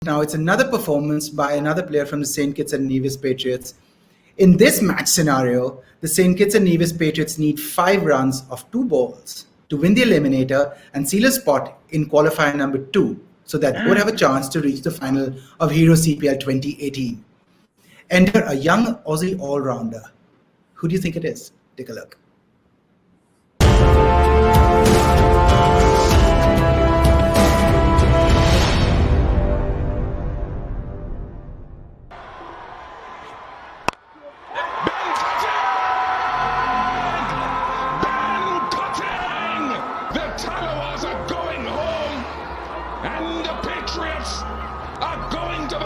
now, it's another performance by another player from the St. Kitts and Nevis Patriots. In this match scenario, the St. Kitts and Nevis Patriots need 5 runs of 2 balls to win the eliminator and seal a spot in qualifier number 2, so that they would have a chance to reach the final of Hero CPL 2018. Enter a young Aussie all-rounder. Who do you think it is? Take a look.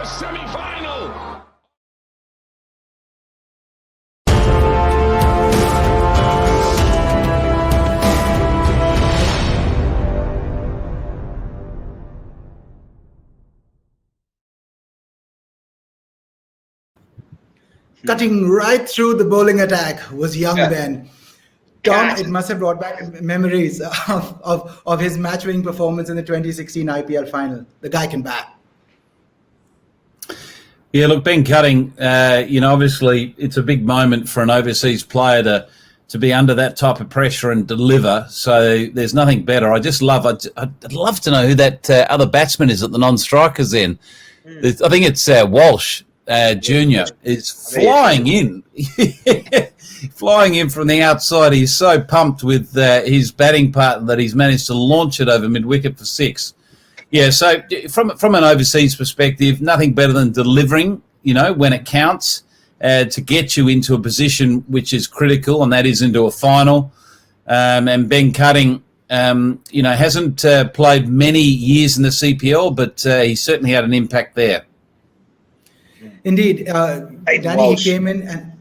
Semi-final. Cutting right through the bowling attack was young Ben. Tom, it must have brought back memories of his match-winning performance in the 2016 IPL final. The guy can bat. Yeah, look, Ben Cutting, obviously it's a big moment for an overseas player to be under that type of pressure and deliver. So there's nothing better. I'd love to know who that other batsman is at the non-strikers then. I think it's Walsh Jr. is flying in. Flying in from the outside. He's so pumped with his batting partner that he's managed to launch it over mid-wicket for 6. Yeah, so from an overseas perspective, nothing better than delivering, when it counts, to get you into a position which is critical, and that is into a final. And Ben Cutting, hasn't played many years in the CPL, but he certainly had an impact there. Indeed. Danny, he came in and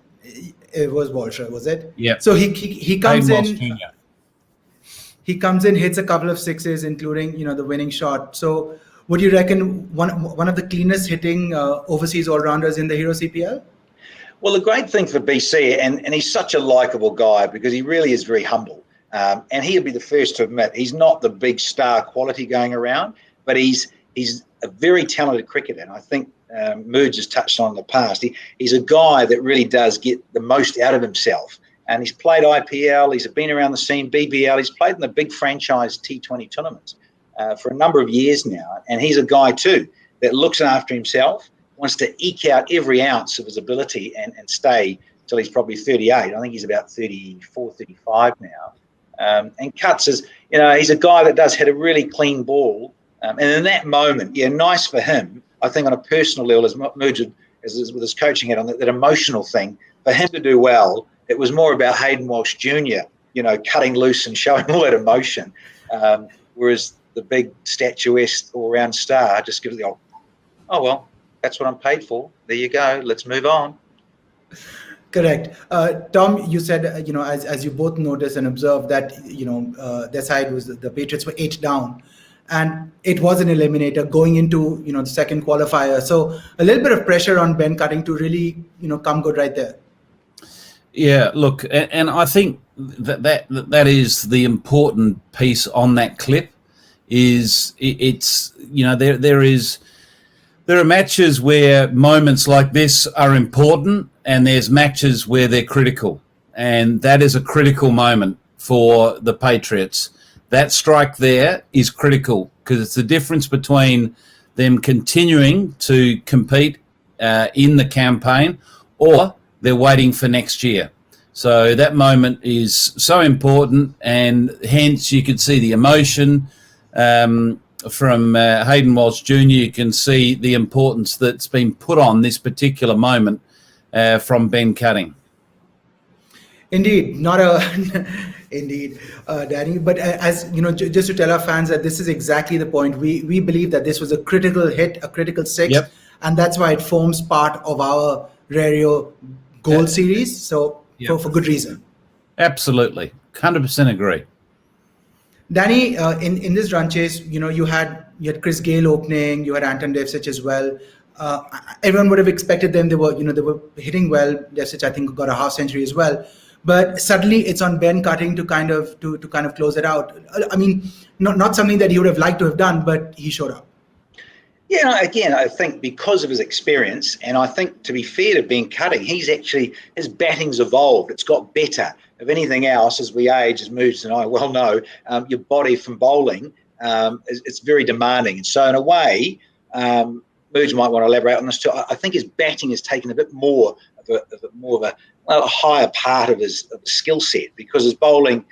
it was Walsh, was it? Yeah. So he comes in. Jr. He comes in, hits a couple of 6s, including the winning shot. So, would you reckon one of the cleanest hitting overseas all-rounders in the Hero CPL? Well, the great thing for BC, and he's such a likeable guy because he really is very humble, and he'll be the first to admit he's not the big star quality going around, but he's a very talented cricketer, and I think Merge has touched on in the past. He's a guy that really does get the most out of himself. And he's played IPL, he's been around the scene, BBL, he's played in the big franchise T20 tournaments for a number of years now. And he's a guy too that looks after himself, wants to eke out every ounce of his ability and stay till he's probably 38. I think he's about 34, 35 now. And cuts as, he's a guy that does hit a really clean ball. And in that moment, nice for him. I think on a personal level, as Merge with his coaching head on that emotional thing, for him to do well, it was more about Hayden Walsh Jr., cutting loose and showing all that emotion. Whereas the big statuesque all-round star just gives the oh, well, that's what I'm paid for. There you go. Let's move on. Correct. Tom, you said, as you both noticed and observed that, their side was, the Patriots were 8 down. And it was an eliminator going into, the second qualifier. So a little bit of pressure on Ben Cutting to really, come good right there. Yeah, look, and I think that is the important piece on that clip. There are matches where moments like this are important, and there's matches where they're critical, and that is a critical moment for the Patriots. That strike there is critical because it's the difference between them continuing to compete in the campaign or they're waiting for next year. So that moment is so important, and hence you could see the emotion from Hayden Walsh Jr. You can see the importance that's been put on this particular moment from Ben Cutting. Indeed, Indeed, Danny. But as just to tell our fans that this is exactly the point. We believe that this was a critical hit, a critical 6, and that's why it forms part of our Rario goal series. So for good reason. Absolutely, 100% agree. Danny, in this run chase, you had Chris Gale opening, you had Anton Devcich as well. Everyone would have expected them. They were hitting well. Devcich, I think, got a half century as well. But suddenly it's on Ben Cutting to kind of close it out. I mean, not something that he would have liked to have done, but he showed up. Yeah, again, I think because of his experience, and I think to be fair to Ben Cutting, his batting's evolved. It's got better. If anything else, as we age, as Moods and I well know, your body from bowling, it's very demanding. And so in a way, Moods might want to elaborate on this too. I think his batting has taken a bit more of a higher part of his skill set, because his bowling,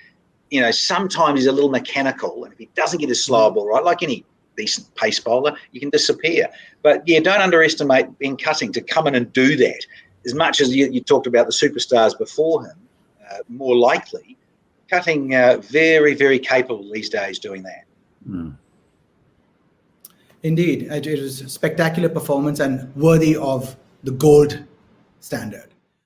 sometimes he's a little mechanical, and if he doesn't get his slower ball right, like any decent pace bowler, you can disappear. But yeah, don't underestimate Ben Cutting to come in and do that. As much as you talked about the superstars before him, more likely, Cutting very, very capable these days doing that. Indeed, it was a spectacular performance and worthy of the gold standard.